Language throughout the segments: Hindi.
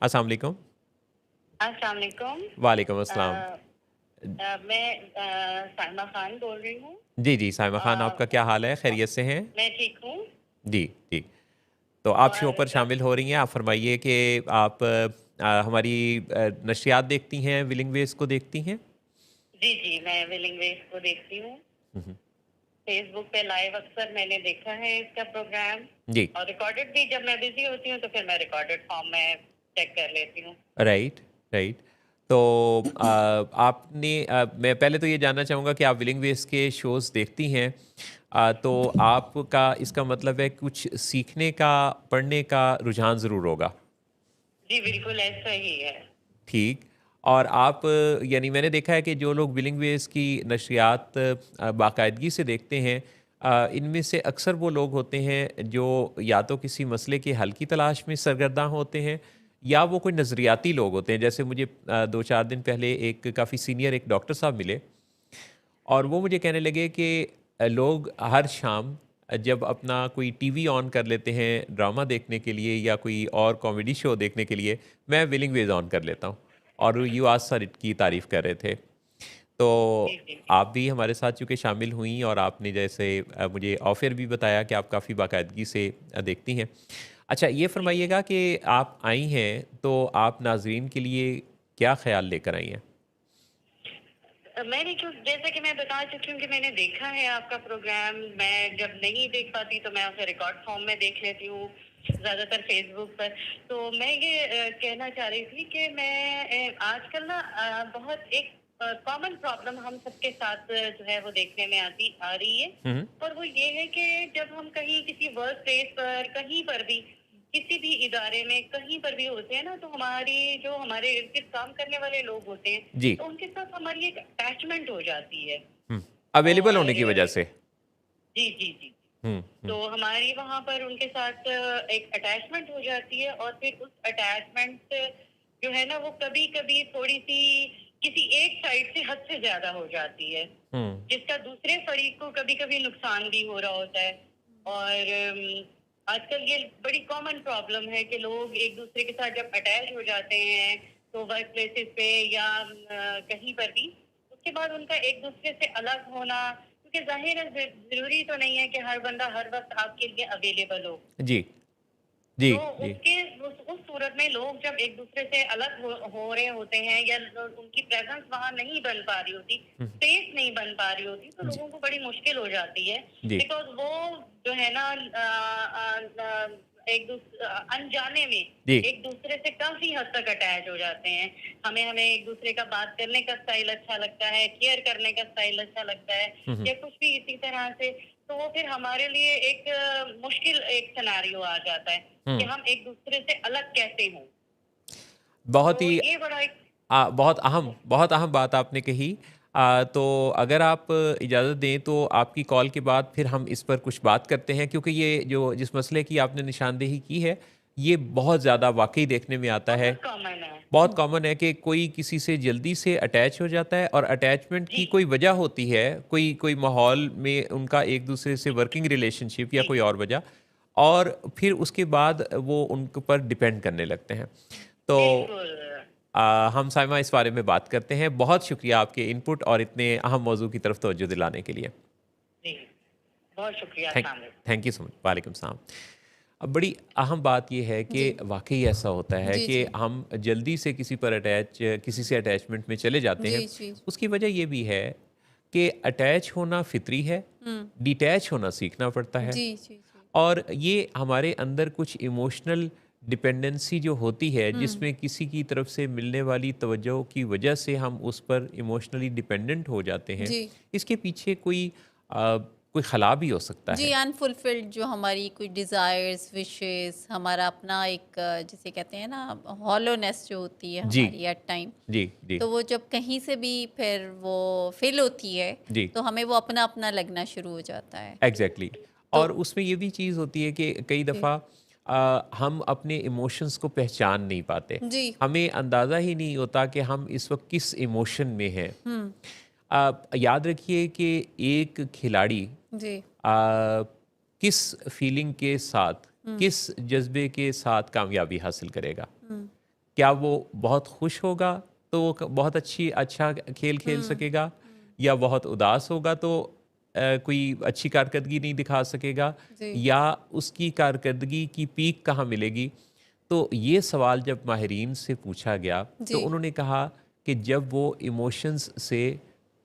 अस्सलाम वालेकुम। अस्सलाम वालेकुम। वालेकुम अ अस्सलाम। मैं साइमा खान बोल रही हूँ। जी, जी, साइमा खान आपका क्या हाल है? अ, खैरियत से हैं? मैं ठीक हूँ जी, जी। तो आप शो और पर शामिल हो रही हैं। आप फ़रमाइए कि आप हमारी नशरियात देखती हैं, विलिंग वेज़ को देखती हैं? जी, जी, मैं विलिंग वेज को देखती हूँ। हुँ, हुँ। फेसबुक पे लाइव अक्सर मैंने देखा है इसका प्रोग्राम जी, और रिकॉर्डेड भी जब मैं बिज़ी होती हूँ तो फिर मैं रिकॉर्डेड फॉर्म में चेक कर लेती हूँ। Right, right. तो मैं पहले तो ये जानना चाहूँगा कि आप विलिंग वेज़ के शोज़ देखती हैं। तो आपका इसका मतलब है कुछ सीखने का, पढ़ने का रुझान ज़रूर होगा। जी, बिल्कुल ऐसा ही है। ठीक। और आप यानी मैंने देखा है कि जो लोग विलिंग वेज की नशरियात बाकायदगी से देखते हैं, इनमें से अक्सर वो लोग होते हैं जो या तो किसी मसले के हल की तलाश में सरगर्दा होते हैं या वो कोई नज़रियाती लोग होते हैं। जैसे मुझे 2-4 दिन पहले एक काफ़ी सीनियर एक डॉक्टर साहब मिले और वो मुझे कहने लगे कि लोग हर शाम जब अपना कोई टीवी ऑन कर लेते हैं ड्रामा देखने के लिए या कोई और कॉमेडी शो देखने के लिए, मैं विलिंग वेज ऑन कर लेता हूँ और यू आज सर की तारीफ़ कर रहे थे। तो जी, जी, जी। आप भी हमारे साथ चूँकि शामिल हुई और आपने जैसे मुझे ऑफ़र भी बताया कि आप काफ़ी बाकायदगी से देखती हैं। अच्छा ये जी, जी। फ़रमाइएगा कि आप आई हैं तो आप नाज़रीन के लिए क्या ख़्याल लेकर आई हैं? मैंने क्यों जैसे कि मैं बता चुकी हूँ कि मैंने देखा है आपका प्रोग्राम। मैं जब नहीं देख पाती तो मैं उसे रिकॉर्ड फॉर्म में देख लेती हूँ, ज़्यादातर फ़ेसबुक पर। तो मैं ये कहना चाह रही थी कि मैं आजकल ना बहुत एक कॉमन प्रॉब्लम हम सबके साथ जो है वो देखने में आ रही है हुँ, हुँ। और वो ये है कि जब हम कहीं किसी वर्क प्लेस पर, कहीं पर भी, किसी भी इदारे में कहीं पर भी होते हैं ना, तो जो हमारे इर्द-गिर्द काम करने वाले लोग होते हैं, जी। तो उनके साथ हमारी एक अटैचमेंट हो जाती है। हुँ। अवेलेबल होने और की वजह से। जी, जी, जी। हुँ, तो हुँ। हमारी वहाँ पर उनके साथ एक अटैचमेंट हो जाती है और फिर उस अटैचमेंट जो है ना वो कभी-कभी थोड़ी-सी किसी एक साइड से हद से ज़्यादा हो जाती है, हुँ। जिसका दूसरे फरीक को कभी-कभी नुकसान भी हो रहा होता है। और आजकल ये बड़ी कॉमन प्रॉब्लम है कि लोग एक-दूसरे के साथ जब अटैच हो जाते हैं, तो वर्क प्लेसेस पे या कहीं पर भी, उसके बाद उनका एक-दूसरे से अलग होना क्योंकि ज़ाहिर है ज़रूरी तो नहीं है कि हर बंदा हर वक़्त आपके लिए अवेलेबल हो। जी, जी, तो जी। उसके उस सूरत में लोग जब एक-दूसरे से अलग हो रहे होते हैं या उनकी प्रेज़ेंस वहाँ नहीं बन पा रही होती, हुँ, स्पेस नहीं बन पा रही होती, तो जी, लोगों को बड़ी मुश्किल हो जाती है। जी, बिकॉज़ वो जो है ना अनजाने में जी। एक-दूसरे से काफ़ी हद तक अटैच हो जाते हैं। हमें हमें एक-दूसरे का बात करने का स्टाइल अच्छा लगता है, केयर करने का स्टाइल अच्छा लगता है हुँ, हुँ, या कुछ भी इसी तरह से, तो वो फिर हमारे लिए एक मुश्किल एक सिनेरियो आ जाता है कि हुँ। हम एक-दूसरे से अलग कैसे हों? बहुत तो ही ये बड़ा एक बहुत अहम बात आपने कही। तो अगर आप इजाज़त दें तो आपकी कॉल के बाद फिर हम इस पर कुछ बात करते हैं क्योंकि ये जो जिस मसले की आपने निशानदेही की है, ये बहुत ज़्यादा वाक़ई देखने में आता है। बहुत कॉमन है। बहुत कॉमन है कि कोई किसी से जल्दी से अटैच हो जाता है और अटैचमेंट जी, की कोई वजह होती है, कोई कोई माहौल में उनका एक-दूसरे से वर्किंग रिलेशनशिप या जी, कोई जी। और वजह और फिर उसके बाद वो उनके ऊपर डिपेंड करने लगते हैं। तो बिल्कुल। हम साइमा इस बारे में बात करते हैं। बहुत शुक्रिया आपके इनपुट और इतने अहम मौज़ू की तरफ तवज्जो दिलाने के लिए। जी, बहुत शुक्रिया। थैंक अस्सलाम वालेकुम। Thank you so much. वालेकुम सलाम। अब बड़ी अहम बात ये है कि जी। वाक़ई ऐसा होता है जी, कि जी। हम जल्दी से किसी से अटैचमेंट में चले जाते हैं। जी, जी। उसकी वजह ये भी है कि अटैच होना फ़ितरी है, हुँ। डिटैच होना सीखना पड़ता है। जी, जी, जी। और ये हमारे अंदर कुछ इमोशनल डिपेंडेंसी जो होती है हुँ। जिसमें किसी की तरफ से मिलने वाली तवज्जो की वजह से हम उस पर इमोशनली डिपेंडेंट हो जाते हैं। जी। इसके पीछे कोई खला भी हो सकता जी, है। अनफुलफिल्ड जो हमारी कोई डिज़ायर्स, विशेज़ हमारा अपना एक जिसे कहते हैं ना हॉलोनेस जो होती है जी, हमारी एट टाइम, जी, जी, तो वो जब कहीं से भी फिर वो फ़िल होती है, जी, तो हमें वो अपना-अपना लगना शुरू हो जाता है। एग्ज़ैक्टली। तो और उसमें ये भी चीज़ होती है कि कई जी। दफ़ा हम अपने इमोशंस को पहचान नहीं पाते। जी। हमें अंदाज़ा ही नहीं होता कि हम इस वक़्त किस इमोशन में हैं। हुँ। आप याद रखिए कि एक खिलाड़ी जी। किस फीलिंग के साथ, हुँ। किस जज़्बे के साथ कामयाबी हासिल करेगा? हुँ। क्या वो बहुत खुश होगा तो वो बहुत अच्छा खेल खेल सकेगा, या बहुत उदास होगा तो कोई अच्छी कारकर्दगी नहीं दिखा सकेगा, जी या उसकी कारकर्दगी की पीक कहाँ मिलेगी। तो ये सवाल जब माहिरीन से पूछा गया तो जी उन्होंने कहा कि जब वो इमोशंस से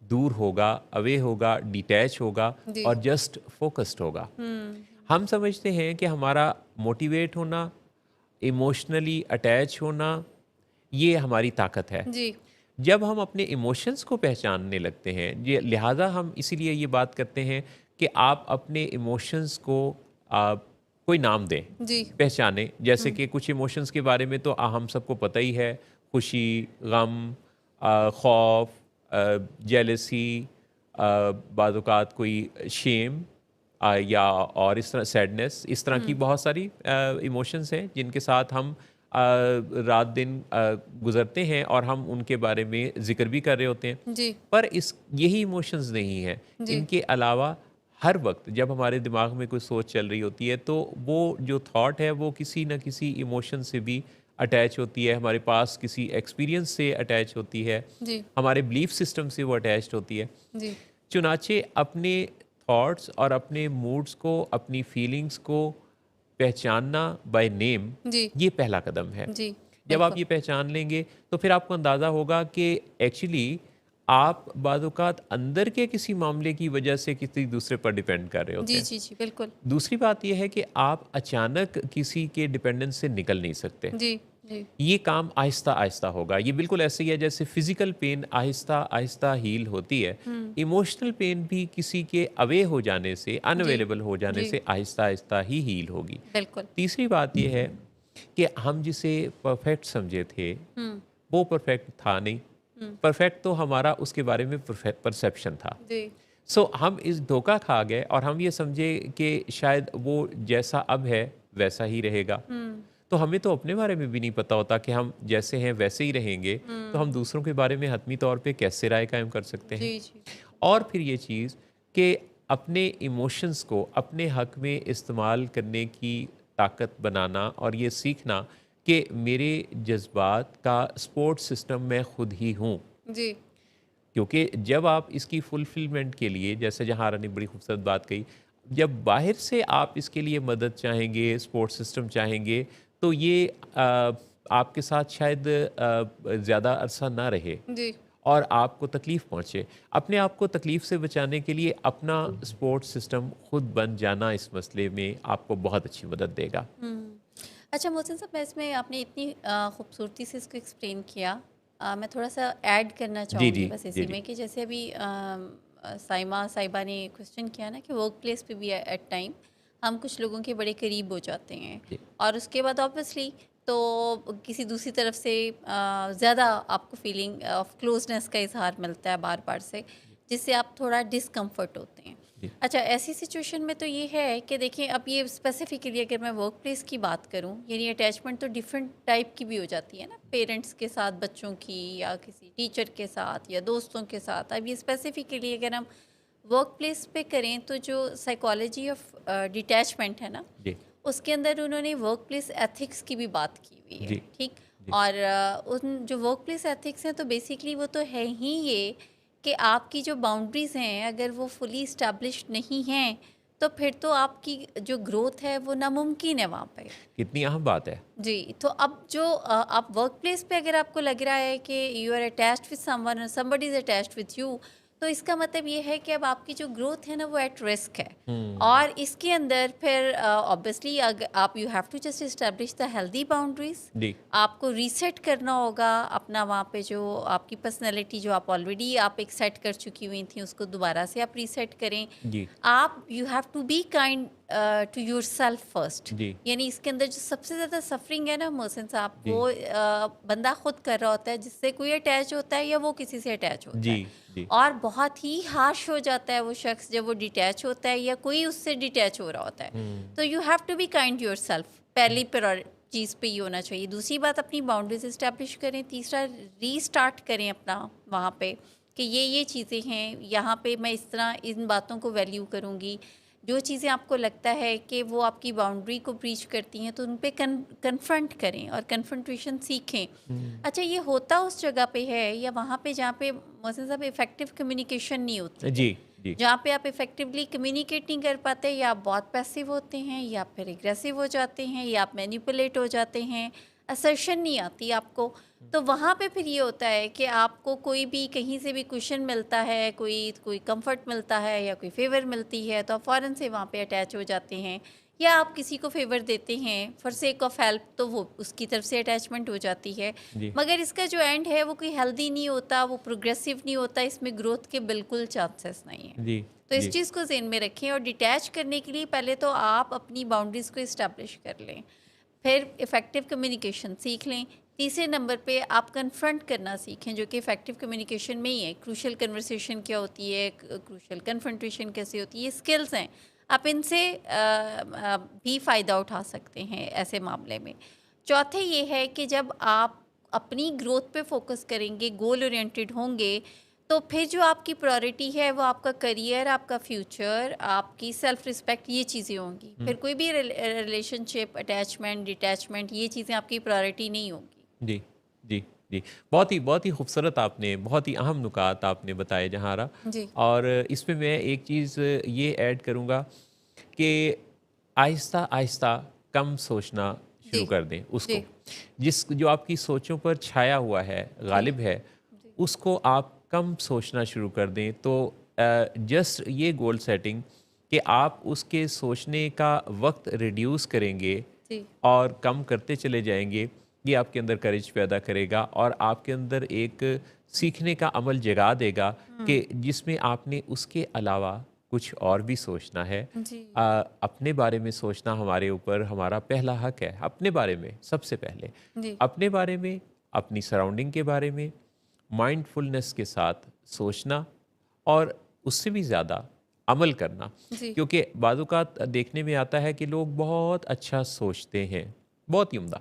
दूर होगा, अवे होगा, डिटैच होगा जी और जस्ट फोकस्ड होगा। हम्म हम समझते हैं कि हमारा मोटिवेट होना, इमोशनली अटैच होना, ये हमारी ताकत है। जी जब हम अपने इमोशंस को पहचानने लगते हैं, ये लिहाजा हम इसीलिए ये बात करते हैं कि आप अपने इमोशंस को कोई नाम दें, जी पहचानें। जैसे कि कुछ इमोशंस के बारे में तो हम सबको पता ही है, खुशी, गम, खौफ, जेलसी, बाज़-औक़ात कोई शेम, या और इस तरह सैडनेस, इस तरह की बहुत सारी इमोशंस हैं जिनके साथ हम रात दिन गुजरते हैं और हम उनके बारे में ज़िक्र भी कर रहे होते हैं। जी पर इस यही इमोशंस नहीं हैं, जी इनके अलावा हर वक्त जब हमारे दिमाग में कोई सोच चल रही होती है तो वो जो थॉट है वो किसी न किसी इमोशन से भी अटैच होती है, हमारे पास किसी एक्सपीरियंस से अटैच होती है, जी हमारे बिलीफ सिस्टम से वो अटैच्ड होती है। जी चुनाचे अपने थॉट्स और अपने मूड्स को, अपनी फीलिंग्स को पहचानना बाय नेम, जी ये पहला कदम है। जी जब आप बिल्कुल ये पहचान लेंगे तो फिर आपको अंदाज़ा होगा कि एक्चुअली आप बाज़-औक़ात अंदर के किसी मामले की वजह से किसी दूसरे पर डिपेंड कर रहे होते जी हैं। जी जी बिल्कुल दूसरी बात ये है कि आप अचानक किसी के डिपेंडेंस से निकल नहीं सकते। जी जी ये काम आहिस्ता आहिस्ता होगा। ये बिल्कुल ऐसे ही है जैसे physical pain Aahista Aahista heal होती है, इमोशनल पेन भी किसी के अवे हो जाने से, जी अनअवेलेबल हो जाने जी से आहिस्ता आहिस्ता ही हील होगी। बिल्कुल तीसरी बात ये है कि हम जिसे परफेक्ट समझे थे हम्म वो परफेक्ट था नहीं। परफेक्ट तो हमारा उसके बारे में परसेप्शन था। जी सो हम इस धोखा खा गए और हम ये समझे कि शायद वो जैसा अब है वैसा ही रहेगा। तो हमें तो अपने बारे में भी नहीं पता होता कि हम जैसे हैं वैसे ही रहेंगे, तो हम दूसरों के बारे में हतमी तौर पे कैसे राय कायम कर सकते हैं। जी जी और फिर ये चीज़ कि अपने इमोशंस को अपने हक में इस्तेमाल करने की ताकत बनाना और ये सीखना कि मेरे जज्बात का सपोर्ट सिस्टम मैं खुद ही हूँ। जी क्योंकि जब आप इसकी फुलफिलमेंट के लिए, जैसे जहारा ने बड़ी खूबसूरत बात कही, जब बाहर से आप इसके लिए मदद चाहेंगे, सपोर्ट सिस्टम चाहेंगे, तो ये आपके साथ शायद ज़्यादा अरसा ना रहे जी और आपको तकलीफ़ पहुँचे। अपने आप को तकलीफ़ से बचाने के लिए अपना सपोर्ट सिस्टम खुद बन जाना इस मसले में आपको बहुत अच्छी मदद देगा। अच्छा मोहसिन साहब, मैं इसमें आपने इतनी खूबसूरती से इसको एक्सप्लेन किया, मैं थोड़ा सा ऐड करना जी, चाहूँगी जी। बस जी, इसी जी। में कि जैसे अभी साइमा साहिबा ने क्वेश्चन किया ना कि वर्क प्लेस पे भी एट टाइम हम कुछ लोगों के बड़े करीब हो जाते हैं जी, और उसके बाद ऑब्वियसली तो किसी दूसरी तरफ से ज़्यादा आपको फीलिंग ऑफ क्लोजनेस का इजहार मिलता है बार बार से, जिससे आप थोड़ा डिसकम्फर्ट होते हैं। जी, अच्छा, ऐसी सिचुएशन में तो ये है कि देखिए, अब ये स्पेसिफिकली अगर मैं वर्क प्लेस की बात करूं, यानी अटैचमेंट तो डिफरेंट टाइप की भी हो जाती है ना, पेरेंट्स के साथ बच्चों की, या किसी टीचर के साथ, या दोस्तों के साथ। अब ये स्पेसिफिकली अगर हम वर्क प्लेस पे करें तो जो साइकोलॉजी ऑफ डिटैचमेंट है ना, जी, उसके अंदर उन्होंने वर्क प्लेस एथिक्स की भी बात की हुई है, जी, ठीक। जी, और उन जो वर्क प्लेस एथिक्स हैं तो बेसिकली वो तो है ही ये कि आपकी जो बाउंड्रीज़ हैं अगर वो फुली इस्टेब्लिश्ड नहीं हैं तो फिर तो आपकी जो ग्रोथ है वो नामुमकिन है वहाँ पे। कितनी अहम बात है। जी, तो अब जो आप वर्क प्लेस पे अगर आपको लग रहा है कि you are attached with someone, somebody is attached with you, तो इसका मतलब ये है कि अब आपकी जो ग्रोथ है ना वो एट रिस्क है। हुँ, और इसके अंदर फिर ऑब्वियसली अगर आप, you have to just establish the healthy boundaries. जी, आपको रीसेट करना होगा अपना, वहाँ पे जो आपकी पर्सनैलिटी जो आप ऑलरेडी आप एक सेट कर चुकी हुई थी उसको दोबारा से आप रीसेट करें। जी, आप, you have to be kind to yourself first. जी, यानी इसके अंदर जो सबसे ज़्यादा सफरिंग है ना मोहसिन साहब, जी, वो बंदा खुद कर रहा होता है जिससे कोई अटैच होता है या वो किसी से अटैच होता जी, है। जी, और बहुत ही हार्श हो जाता है वो शख्स जब वो डिटैच होता है या कोई उससे डिटैच हो रहा होता है। हुँ, तो you have to be kind yourself, पहली चीज़ पे ये होना चाहिए। दूसरी बात, अपनी बाउंड्रीज इस्टेब्लिश करें। तीसरा, रीस्टार्ट करें अपना वहाँ पे कि ये चीज़ें हैं, यहाँ पे मैं इस तरह इन बातों को वैल्यू करूँगी। जो चीज़ें आपको लगता है कि वो आपकी बाउंड्री को ब्रीच करती हैं तो उन पे कन्फ्रंट करें और कन्फ्रंटेशन सीखें। अच्छा, ये होता उस जगह पे है या वहाँ पे जहाँ पे मोहसिन साहब इफ़ेक्टिव कम्युनिकेशन नहीं होती है, जी, जी, जहाँ पे आप इफ़ेक्टिवली कम्युनिकेट नहीं कर पाते, या आप बहुत पैसिव होते हैं या फिर एग्रेसिव हो जाते हैं या आप मैनिपुलेट हो जाते हैं, असर्शन नहीं आती आपको। तो वहाँ पे फिर ये होता है कि आपको कोई भी कहीं से भी क्वेश्चन मिलता है, कोई कोई कंफर्ट मिलता है या कोई फेवर मिलती है तो आप फ़ौरन से वहाँ पे अटैच हो जाते हैं, या आप किसी को फेवर देते हैं फॉर सेक ऑफ हेल्प तो वो उसकी तरफ से अटैचमेंट हो जाती है। जी, मगर इसका जो एंड है वो कोई हेल्दी नहीं होता, वो प्रोग्रेसिव नहीं होता, इसमें ग्रोथ के बिल्कुल चांसेस नहीं है। जी, तो इस जी, चीज़ को ज़हन में रखें और डिटैच करने के लिए पहले तो आप अपनी बाउंड्रीज़ को इस्टेब्लिश कर लें, फिर इफ़ेक्टिव कम्युनिकेशन सीख लें। तीसरे नंबर पे आप कन्फ्रंट करना सीखें, जो कि इफ़ेक्टिव कम्युनिकेशन में ही है। क्रूशियल कन्वर्सेशन क्या होती है, क्रूशियल कन्फ्रंटेशन कैसे होती है, ये स्किल्स हैं, आप इनसे भी फ़ायदा उठा सकते हैं ऐसे मामले में। चौथे ये है कि जब आप अपनी ग्रोथ पे फोकस करेंगे, गोल ओरिएंटेड होंगे, तो फिर जो आपकी प्रायोरिटी है वो आपका करियर, आपका फ्यूचर, आपकी सेल्फ रिस्पेक्ट, ये चीज़ें होंगी। हुँ, फिर कोई भी रिलेशनशिप, अटैचमेंट, डिटैचमेंट, ये चीज़ें आपकी प्रायोरिटी नहीं होंगी। जी, जी, जी। बहुत ही खूबसूरत आपने बहुत ही अहम नुकात आपने बताए जहारा। जी, और इसमें मैं एक चीज़ ये ऐड करूँगा कि आहिस्ता-आहिस्ता कम सोचना जी, शुरू कर दें जी, उसको। जो आपकी सोचों पर छाया हुआ है, जी, गालिब है, जी, उसको आप कम सोचना शुरू कर दें। तो जस्ट ये गोल सेटिंग कि आप उसके सोचने का वक़्त रिड्यूस करेंगे जी, और कम करते चले जाएँगे, ये आपके अंदर करेज पैदा करेगा और आपके अंदर एक सीखने का अमल जगा देगा हुँ, कि जिसमें आपने उसके अलावा कुछ और भी सोचना है। जी, अपने बारे में सोचना हमारे ऊपर हमारा पहला हक है, अपने बारे में सबसे पहले। जी, अपने बारे में, अपनी सराउंडिंग के बारे में माइंडफुलनेस के साथ सोचना और उससे भी ज़्यादा अमल करना। जी, क्योंकि बाज़-औक़ात देखने में आता है कि लोग बहुत अच्छा सोचते हैं, बहुत ही उम्दा,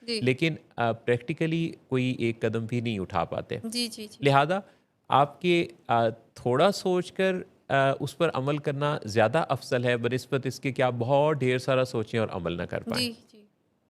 जी, लेकिन प्रैक्टिकली कोई एक कदम भी नहीं उठा पाते। जी, जी, जी, लिहाजा आपके थोड़ा सोचकर उस पर अमल करना ज़्यादा अफ़ज़ल है बनिस्बत इसके कि आप बहुत ढेर सारा सोचें और अमल ना कर जी, पाएँ। जी।